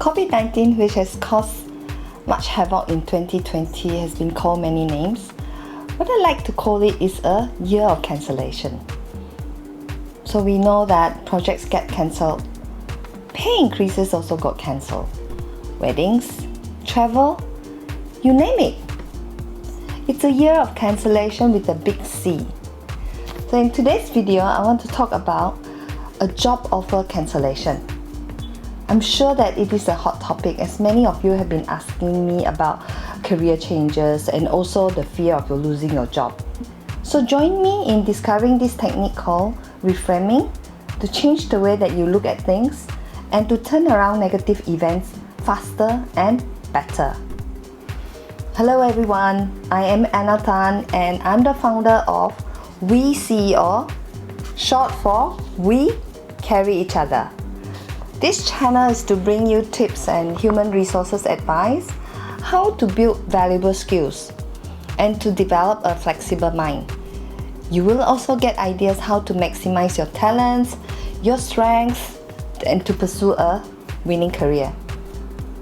COVID-19, which has caused much havoc in 2020, has been called many names. What I like to call it is a year of cancellation. So we know that projects get cancelled, pay increases also got cancelled, weddings, travel, you name it. It's a year of cancellation with a big C. So in today's video, I want to talk about a job offer cancellation. I'm sure that it is a hot topic as many of you have been asking me about career changes and also the fear of losing your job. So join me in discovering this technique called reframing to change the way that you look at things and to turn around negative events faster and better. Hello everyone, I am Anna Tan and I'm the founder of We CEO, short for We Carry Each Other. This channel is to bring you tips and human resources advice, how to build valuable skills, and to develop a flexible mind. You will also get ideas how to maximize your talents, your strengths, and to pursue a winning career.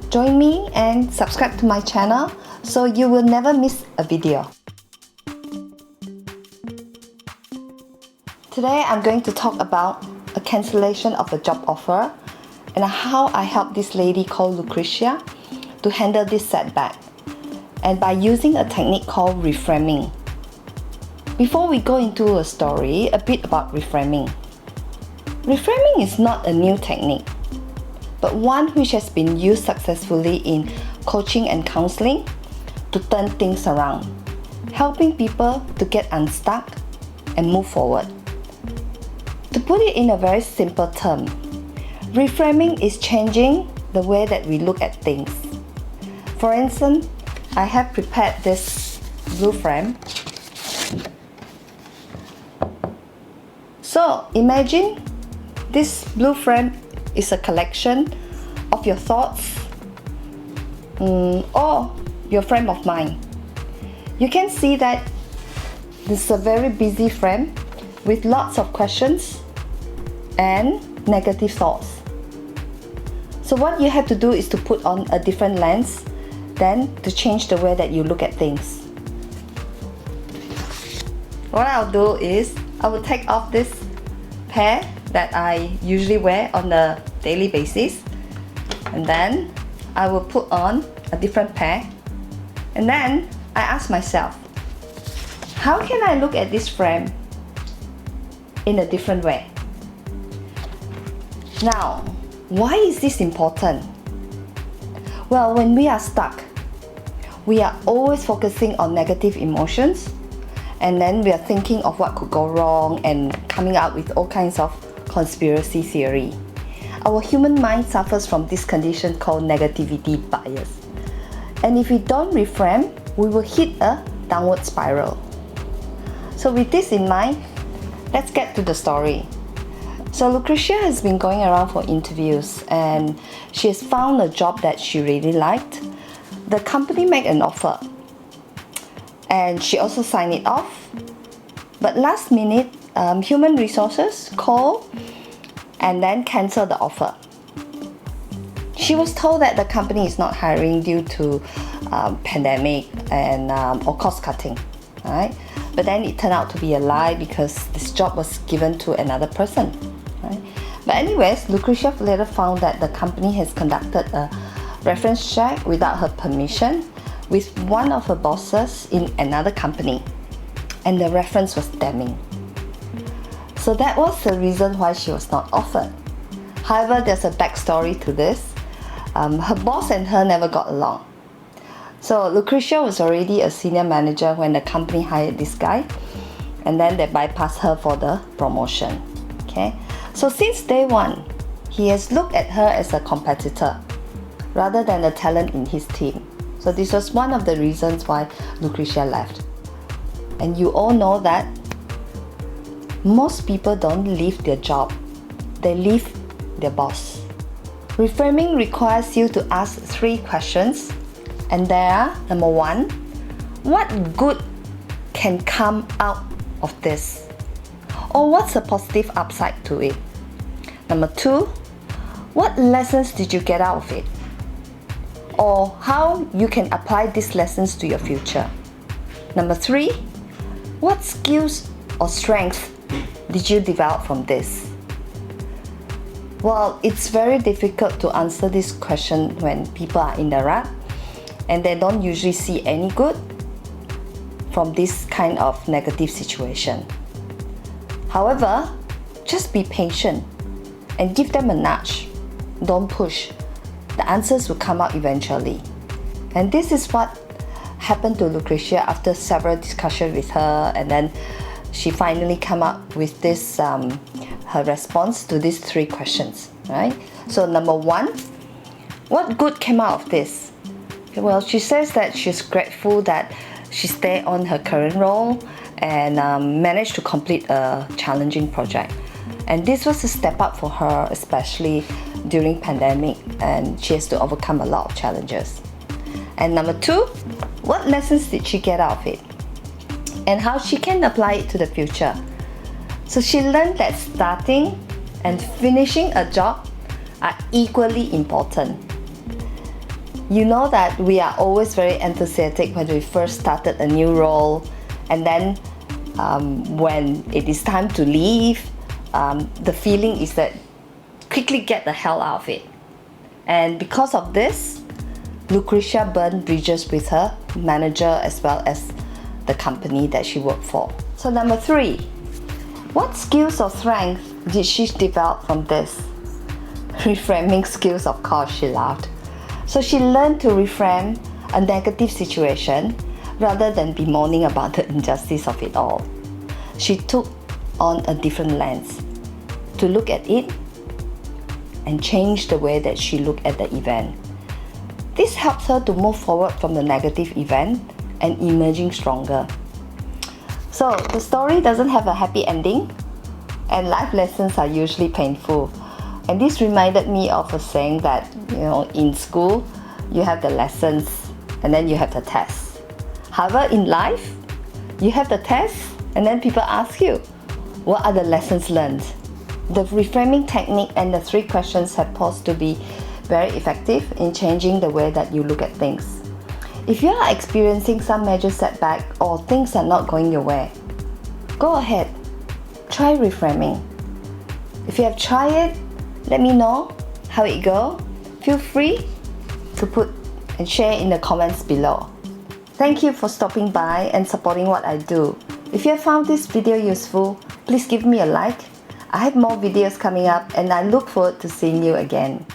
Join me and subscribe to my channel so you will never miss a video. Today I'm going to talk about a cancellation of a job offer and how I helped this lady called Lucretia to handle this setback, and by using a technique called reframing. Before we go into a story, a bit about reframing. Reframing is not a new technique, but one which has been used successfully in coaching and counseling to turn things around, helping people to get unstuck and move forward. To put it in a very simple term, reframing is changing the way that we look at things. For instance, I have prepared this blue frame. So imagine this blue frame is a collection of your thoughts or your frame of mind. You can see that this is a very busy frame with lots of questions and negative thoughts. So what you have to do is to put on a different lens, then to change the way that you look at things. What I'll do is I will take off this pair that I usually wear on a daily basis, and then I will put on a different pair, and then I ask myself, how can I look at this frame in a different way? Now, why is this important? Well, when we are stuck, we are always focusing on negative emotions, and then we are thinking of what could go wrong and coming up with all kinds of conspiracy theory. Our human mind suffers from this condition called negativity bias. And if we don't reframe, we will hit a downward spiral. So with this in mind, let's get to the story. So Lucretia has been going around for interviews and she has found a job that she really liked. The company made an offer and she also signed it off. But last minute, human resources called and then cancelled the offer. She was told that the company is not hiring due to pandemic and or cost cutting, right? But then it turned out to be a lie because this job was given to another person, right? But anyways, Lucretia later found that the company has conducted a reference check without her permission with one of her bosses in another company, and the reference was damning. So that was the reason why she was not offered. However, there's a backstory to this. Her boss and her never got along. So Lucretia was already a senior manager when the company hired this guy, and then they bypassed her for the promotion. Okay, so since day one, he has looked at her as a competitor rather than a talent in his team. So this was one of the reasons why Lucretia left. And you all know that most people don't leave their job, they leave their boss. Reframing requires you to ask 3 questions, and they are: number 1, what good can come out of this? Or what's the positive upside to it? Number 2, what lessons did you get out of it? or how you can apply these lessons to your future. Number 3, what skills or strengths did you develop from this? Well, it's very difficult to answer this question when people are in the rut and they don't usually see any good from this kind of negative situation. However, just be patient and give them a nudge. Don't push. The answers will come out eventually. And this is what happened to Lucretia after several discussions with her, and then she finally came up with this her response to these 3 questions, right? So number 1, what good came out of this? Well, she says that she's grateful that she stayed on her current role and managed to complete a challenging project. And this was a step up for her, especially during pandemic, and she has to overcome a lot of challenges. And number 2, what lessons did she get out of it? And how she can apply it to the future. So she learned that starting and finishing a job are equally important. You know that we are always very enthusiastic when we first started a new role, and then when it is time to leave, the feeling is that quickly get the hell out of it. And because of this, Lucretia burned bridges with her manager as well as the company that she worked for. So number 3, what skills or strengths did she develop from this? Reframing skills, of course, she laughed. So she learned to reframe a negative situation rather than bemoaning about the injustice of it all. She took on a different lens to look at it and change the way that she looked at the event. This helps her to move forward from the negative event and emerging stronger. So the story doesn't have a happy ending, and life lessons are usually painful. And this reminded me of a saying that, in school, you have the lessons and then you have the tests. However, in life, you have the tests and then people ask you, what are the lessons learned? The reframing technique and the 3 questions have posed to be very effective in changing the way that you look at things. If you are experiencing some major setback or things are not going your way, go ahead, try reframing. If you have tried it, let me know how it goes. Feel free to put and share in the comments below. Thank you for stopping by and supporting what I do. If you have found this video useful, please give me a like. I have more videos coming up and I look forward to seeing you again.